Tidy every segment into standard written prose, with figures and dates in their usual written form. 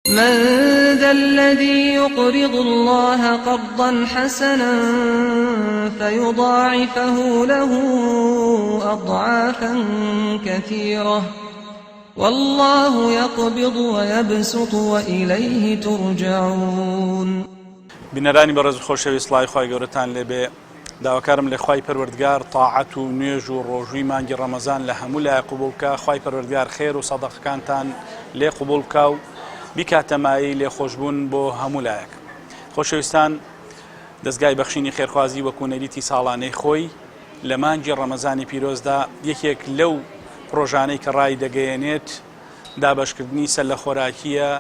من ذا الذي يقرض الله قرضا حسنا فيضاعفه له أضعافا كثيرة والله يقبض ويبسط وإليه ترجعون. بنەرانی بەڕێز و خۆشەویست سڵاوی خوای گەورەتان لێبێ. داواکارم لە خوای پەروەردگار تاعەت و نوێژ و ڕۆژووی مانگی ڕەمەزان لە هەموو لای قبوڵ بکە. خوای پەروەردگار خێر و سەدەقەکانتان لێ قبوڵ بکە و بیکاتەمایی لێخۆشبوون بۆ هەموو لایەک. خۆشەویستان، دەستگای بەخشینی خێرخوازی وەکو نەریتی ساڵانەی خۆی لە مانگی ڕەمەزانی پیرۆزدا یەکێک لەو پرۆژانەی کە ڕای دەگەیەنێت دابەشکردنی سەر لە خۆراکیە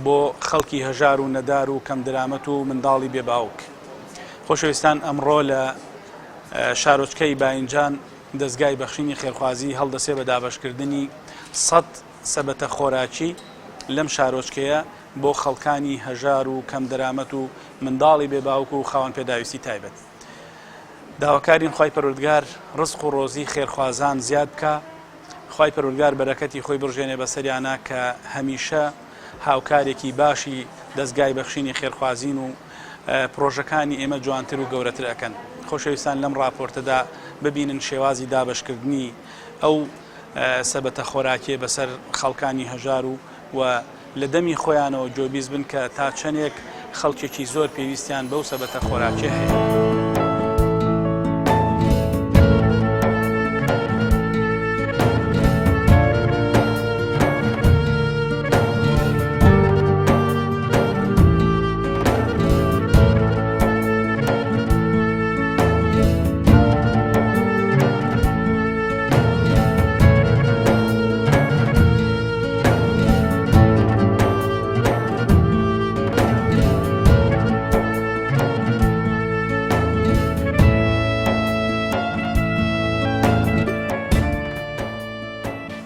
بۆ خەڵکی هەژار و نەدار و کەم درامەت و منداڵی بێباوک. خۆشەویستان، ئەمڕۆ لە شارۆچکەی باینجان دەستگای بەخشینی خێرخوازی هەڵدەسێ بە دابەشکردنی 100 سەبەتە خۆراکی لەم شارۆچکەیە بۆ خەڵکانی هەژار و کەم دەرامەت و منداڵی بێباوک و خاوەن پێداویستی تایبەت. داواکارین خوای پەروەردگار ڕزق و ڕۆزی خێرخوازان زیاد بکە، خوای پەروەردگار بەرەکەتی خۆی بڕژێنێ بەسەریانە کە هەمیشە هاوکارێکی باشی دەستگای بەخشینی خێرخوازین و پرۆژەکانی ئێمە جوانتر و گەورەتر ئەکەن. خۆشەویستان، لەم راپۆرتەدا ببینن شێوازی دابەشکردنی ئەو سەبەتە خۆراکیە بەسەر خەڵکانی هەژار و لە دەمی خۆیانەوە جۆبیز بن کە تا چەندێک خەڵکێکی زۆر پێویستیان بەو سەبەتە خۆراکیە هەیە.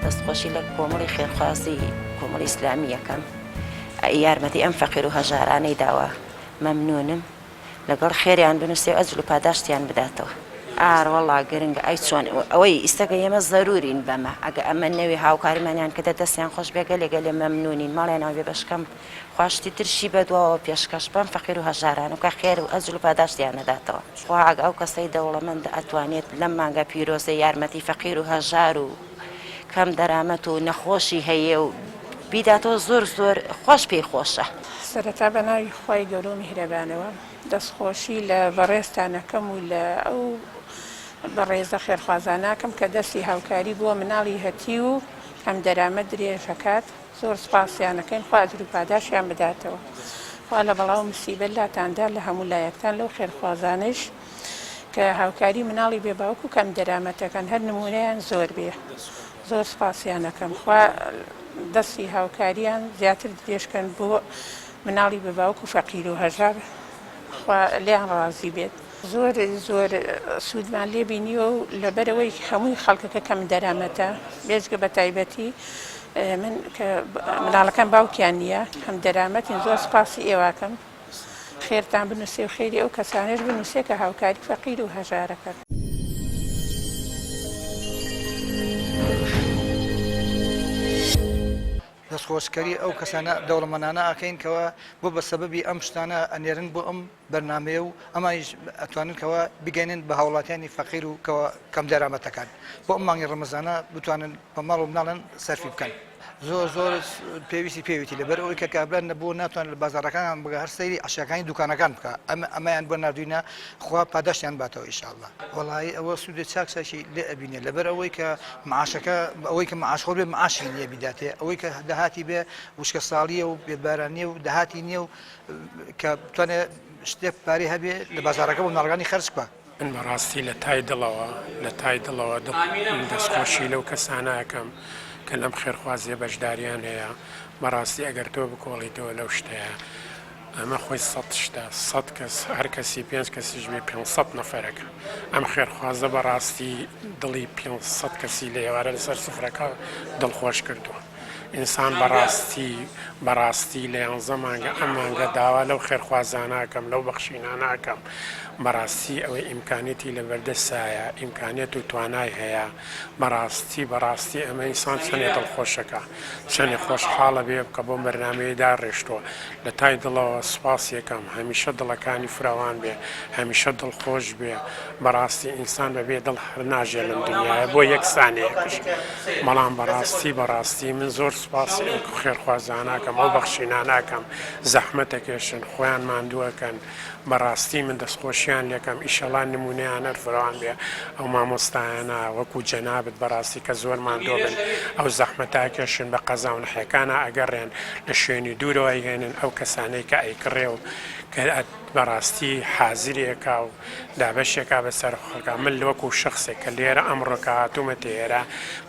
دەستخۆشی لە کۆمەڵی خێرخوازی کۆمەڵی ئیسلامی یەکەم یارمەتی ئەم فەقیر و هەژارانەی داوە. مەمنونم، لەگەڵ خێریان بنووسێ و ئەجر و پاداشتیان بداتەوە. ئاڕوەڵا گرنگە ئەی چۆن ئەوەی ئیسەکە ئێمە زەرورین بەمە. ئەگە ئەمە نەوی هاوکاریمانیان کردە دەستیان خۆش بێگە لێگەلێ مەمنونین. ماڵێنەوە بێ بەشکەم خواشتی ترشی بەدواوە پێشکەش بەم فەقیر و هەژاران و کە خێر و ئەجر و پاداشتیان نەداتەوە. خوا ئەگە ئەو کەسەی دەوڵەمەندە ئەتوانێت لەم مانگە پیرۆزە یارمەتی فەقیر و هەژار و کەم دەرامەت و نەخۆشی هەیە و بیداتەوە زۆر زۆر خۆش پێی خۆشە. سەرەتا بە ناوی خوای گەورە و میهرەبانەوە دەستخۆشی لە بەڕێزتانەکەم و لە ئەو بەڕێزە خێرخوازاناکەم کە دەستی هاوکاری بووە مناڵی هەتی و کەم دەرامەت درێژەکات. زۆر سپاسیانەکەین، خوا ئەجر و پاداشیان بداتەوە. خوا لە بەڵاو مسیبەت لاتاندا لە هەموو لایەکتان لەو خێرخوازانش کە هاوکاری مناڵی بێباوک و کەم دەرامەتەکەن هەر نمونەیان زۆر بێ. زۆر سپاسیانەکەم، خوا دەستی هاوکاریان زیاتر درێژکەن بۆ مناڵی بێباوک و فەقیر و هەژار. خوا لیان ڕازی بێت. زۆر زۆر سوودمان لێ بینیوە و لەبەرەوەی هەمووی خەڵکەکە کەم دەرامەتە بێزگە بە تایبەتی من کە مناڵەکان باوکیان نییە کەم دەرامەتین. زۆر سپاسی ئێواکەم، خێرتان بنووسێ و خێری ئەو کەسانش بنووسێ کە هاوکاری فەقیر و هەژارەکەن. دەستخۆشکەری ئەو کەسانە دەوڵەمەندانە ئاکەین کەەوە بۆ بە سەبەبی ئەم شتانە ئەنێرن بۆ ئەم بەرنامەیە و ئەمایش ئەتوانن کەەوە بگەێنن بە هاوڵاتیانی فەقیر و کەم دەرامەتەکان بۆ ئەم مانگی ڕەمەزانە بتوانن بە ماڵ و مناڵن سەرفی بکەن. زۆر پێویستی لەبەر ئەوەی کە کابران نەبوو ناتوانن لە بازاڕەکان بگە هەر سەیری عەشیەکانی دوکانەکان بکە. ئەمەیان بۆ نردوینە خوا پاداشتیان باتەوە ئینشاءالله. وەڵی ئەوە سوودێ چاکساشی لێ ئەبینێ لەبەر ئەوەی کە معاشەکە ئەوەی کە معاشخۆر بێ معاشی لێ بیداتێ، ئەوەی کە داهاتی بێ وشکە ساڵیە و بێبارانیە و داهاتی نییە و کە بتوانێت شتێک پارەی هەبێ لە بازاڕەکە بۆ مناڵەکانی خەرج بکە. من بەڕاستی لە تای دڵەوە دەستخۆشی لەو کەسانەکەم کە لەم خێرخوازیە بەشداریان هەیە. بەڕاستی ئەگەر تۆ بکۆڵیتەوە لەو شتەیە ئەمە خۆی 100 شتە 100 کەس هەر کەسی 5 کەسیش بێ 500 نەفەرەکە. ئەم خێرخوازە بەڕاستی دڵی 500 کەسی لە ئێوارە لەسەر سفرەکە دڵخۆش کردووە. ئینسان بەڕاستی لە 11 مانگە ئەم مانگە داوا لەو خێرخوازاناکەم لەو بەخشیناناکەم بەڕاستی ئەوەی ئیمکانێتی لە بەردەسایە ئیمکانێت و توانای هەیە بەڕاستی ئەمە ئینسان چەندێک دڵخۆشەکە چەندێک خۆشحاڵە بێ بکە بۆ بەرنامەیەدا ڕێشتووە لە تای دڵەوە سوپاس یەکەم هەمیشە دڵەکانی فراوان بێ هەمیشە دڵخۆش بێ بەڕاستی ئینسان بەبێ دڵ هەر ناژێ لەم دنیاە بۆ یەک سانەیەکش بەڵام بەڕاستی من زۆر سوپاسی ئەو خێرخوازاناکەم ئەو بەخشیناناکەم زەحمەتەکێشن خۆیان ماندووەکەن بەڕاستی من دەستخۆشیان لێکم ئیشەڵان نمونەیان هەرفراوان بێ ئەو مامۆستایانە وەکو جەنابەت بەڕاستی کە زۆر ماندوو بن ئەو زەحمەتاکێشن بە قەزا و نەحەکانە ئەگەڕێن لە شوێنی دوورەوە هێنن ئەو کەسانەی کە ئەیکڕێ و کە بەڕاستی حازرێکا و دابەشێکا بەسەر خەڵکە من وەکو شخصێک کە لێرە ئەمڕۆکە هاتوومە تێرە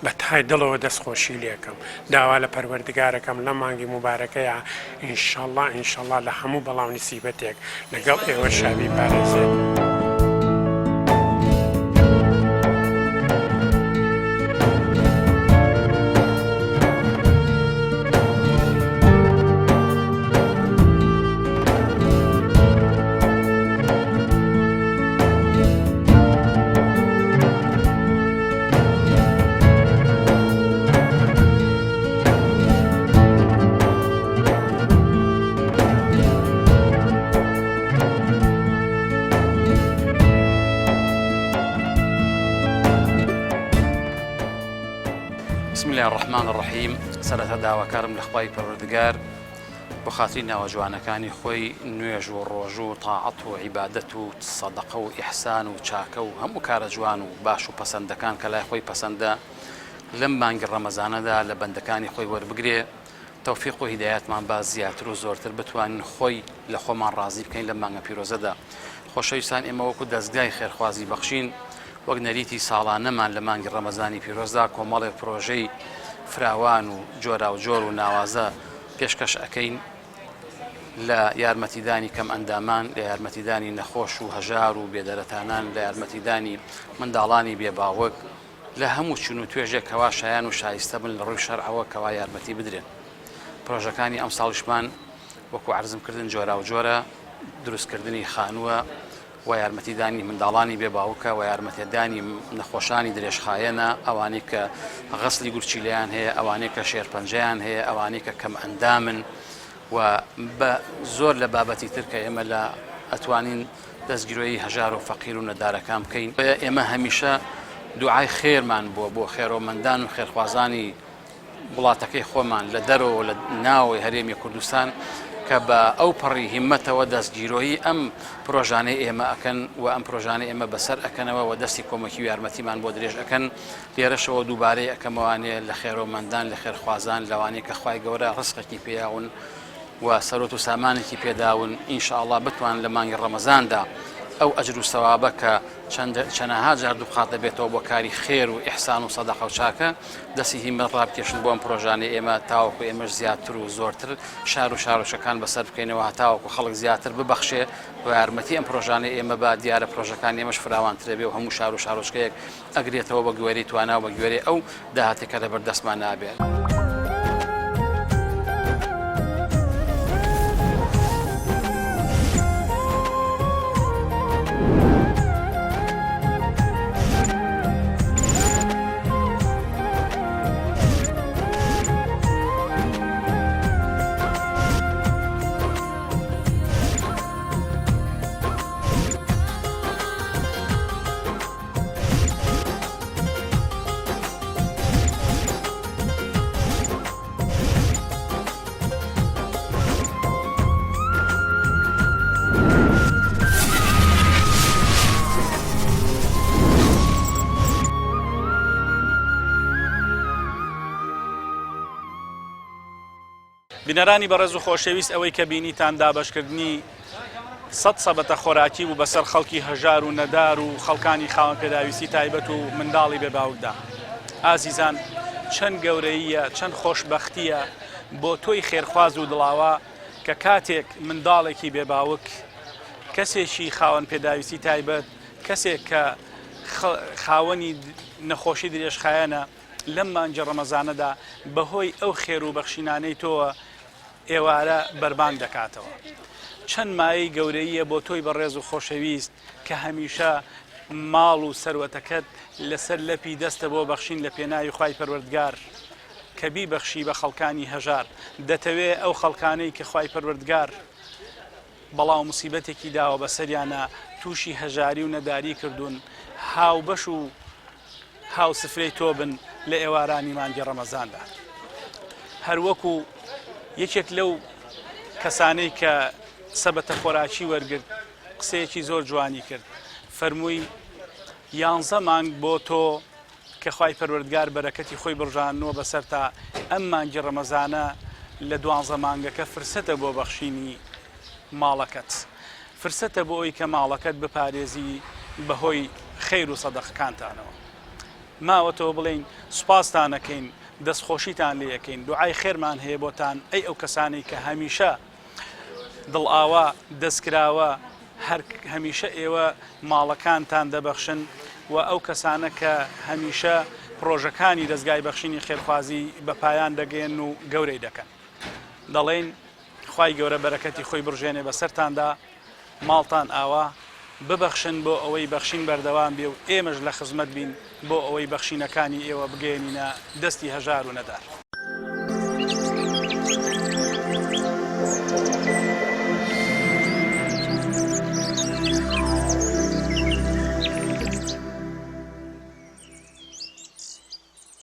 بە تای دڵەوە دەستخۆشی لێکم داوا لە پەروەردگارەکەم لە مانگی مبارەکەیە ئینشەڵڵا لە هەموو بەڵاو نسیبەتێک لەگەڵ ئێوە شابی پارێزێت. بسم الله الرحمن الرحیم سەرەتا داواکارم لە خوای پەروەردگار بۆ خاتری ناوە جوانەکانی خۆی نوێژ و ڕۆژ و تاعەت و عیبادەت و سەدەقە و ئیحسان و چاکە و هەموو کارە جوان و باش و پەسەندەکان کە لای خۆی پەسەندە لەم مانگی ڕەمەزانەدا لە بەندەکانی خۆی وەربگرێ تەوفیق و هیدایەتمان با زیاتر و زۆرتر بتوانین خۆی لە خۆمان ڕازی بکەین لە مانگە پیرۆزەدا. خۆشەویستان ئێمە وەکو دەستگای خێرخوازی بەخشین وەک نەریتی ساڵانەمان لە مانگی ڕەمەزانی پیرۆزدا کۆمەڵێک پرۆژەی فراوان و جۆرا و جۆر و ناوازە پێشکەش ئەەکەین لە یارمەتیدانی کەم ئەندامان لە یارمەتیدانی نەخۆش و هەژار و بێدەرەتانان لە یارمەتیدانی منداڵانی بێباوەک لە هەموو چون و توێژێک کەوا شایان و شایستە بن لە ڕووی شەرعەوە کەوا یارمەتی بدرێن. پرۆژەکانی ئەم ساڵیشمان وەکو عەرزمکردن جۆرا و جۆرە دروستکردنی خانووە و یارمەتیدانی منداڵانی بێباوکە و یارمەتیدانی نەخۆشانی درێژخایەنە ئەوانەی کە غەسلی گورچیلیان هەیە ئەوانەی کە شێرپەنجەیان هەیە ئەوانەی کە کەم ئەندامن و بە زۆر لە بابەتی تر کە ئێمە لە ئەتوانین دەستگیرۆیی هەژار و فەقیر و نەدارەکان بکەین. ئێمە هەمیشە دوعای خێرمان بۆ خێرۆمەندان و خێرخوازانی وڵاتەکەی خۆمان لە دەرەوە لە ناوەی هەرێمی کوردستان کە بە ئەو پەڕی هیممەتەوە دەستگیرۆیی ئەم پرۆژانەی ئێمە ئەکەن و ئەم پرۆژانەی ئێمە بەسەر ئەکەنەوە و دەستی کۆمەکی و یارمەتیمان بۆ درێژ ئەکەن. لێرەشەوە دووبارەی ئەەکەمەوانەیە لە خێرۆمەندان لە خێرخوازان لەوانەیە کە خوای گەورە ڕزقێکی پێیاون و سەرۆت و سامانێکی پێداون ئینشاءڵڵا بتوان لە مانگی ڕەمەزاندا ئەو ئەجر و سەوابە کە چەندەها جار دووقات دەبێتەوە بۆ کاری خێر و ئیحسان و سەدەقە و چاکە دەستی هیممەت ڕابکێشن بۆ ئەم پرۆژانەی ئێمە تاوەکو ئێمەش زیاتر و زۆرتر شار و شارۆچەکان بەسەر بکەینەوە هەتاوەکو خەڵک زیاتر ببەخشێ و یارمەتی ئەم پرۆژانەی ئێمە بە دیارە پرۆژەکان ئێمەش فراوانترێ بێ و هەموو شار و شارۆچکەیەک ئەگرێتەوە بە گوێرەی توانە و بە گوێرەی ئەو داهاتێکە لەبەردەستمان نابێت. بینەرانی بەڕێز و خۆشەویست ئەوەی کە بینیتان دابەشکردنی 100 سەبەتە خۆراکی و بەسەر خەڵکی هەژار و نەدار و خەڵکانی خاوەن پێداویستی تایبەت و منداڵی بێباوکدا. ئازیزان چەند گەورەیە چەند خۆشبەختیە بۆ تۆی خێرخواز و دڵاوە کە کاتێک منداڵێکی بێباوک کەسێکی خاوەن پێداویستی تایبەت کەسێک کە خاوەنی نەخۆشی درێژخایەنە لەم مانگی ڕەمەزانەدا بەهۆی ئەو خێر و بەخشینانەی تۆوە ئێوارە بەربان دەکاتەوە. چەند مایەی گەورەیە بۆ تۆی بەڕێز و خۆشەویست کە هەمیشە ماڵ و سەروەتەکەت لەسەر لەپی دەستە بۆ بەخشین لە پێناوی خوای پەروەردگار کە بیبەخشی بە خەڵکانی هەژار. دەتەوێ ئەو خەڵکانەی کە خوای پەروەردگار بەڵاو موسیبەتێکی داوە بەسەریانە تووشی هەژاری و نەداری کردوون هاوبەش و هاو سفرەی تۆ بن لە ئێوارانی مانگی ڕەمەزاندا. هەروەکو یەکێک لەو کەسانەی کە سەبەتە خۆراکی وەرگرت قسەیەکی زۆر جوانی کرد، فەرمووی 11 مانگ بۆ تۆ کە خوای پەروەردگار بەرەکەتی خۆی بڕژانەوە بەسەر تا ئەم مانگی ڕەمەزانە لە 12 مانگەکە فرسەتە بۆ بەخشینی ماڵەکەت، فرسەتە بۆ ئەوی کە ماڵەکەت بپارێزی بەهۆی خەیر و سەدەقەکانتانەوە. ماوەتەوە بڵێین سوپاستانەکەین، دەستخۆشیتان لێ یەکەین، دوعای خێرمان هەیە بۆتان ئەی ئەو کەسانی کە هەمیشە دڵئاوا دەستکراوە هەمیشە ئێوە ماڵەکانتان دەبەخشن و ئەو کەسانە کە هەمیشە پرۆژەکانی دەستگای بەخشینی خێرخوازی بە پایان دەگەێن و گەورەی دەکەن. دەڵێن خوای گەورە بەرەکەتی خۆی بڕژێنێ بەسەرتاندا، ماڵتان ئاوا ببەخشن بۆ ئەوەی بەخشین بەردەوام بێ و ئێمەش لە خزمەت بین بۆ ئەوەی بەخشینەکانی ئێوە بگەێنینە دەستی هەژار و نەدار.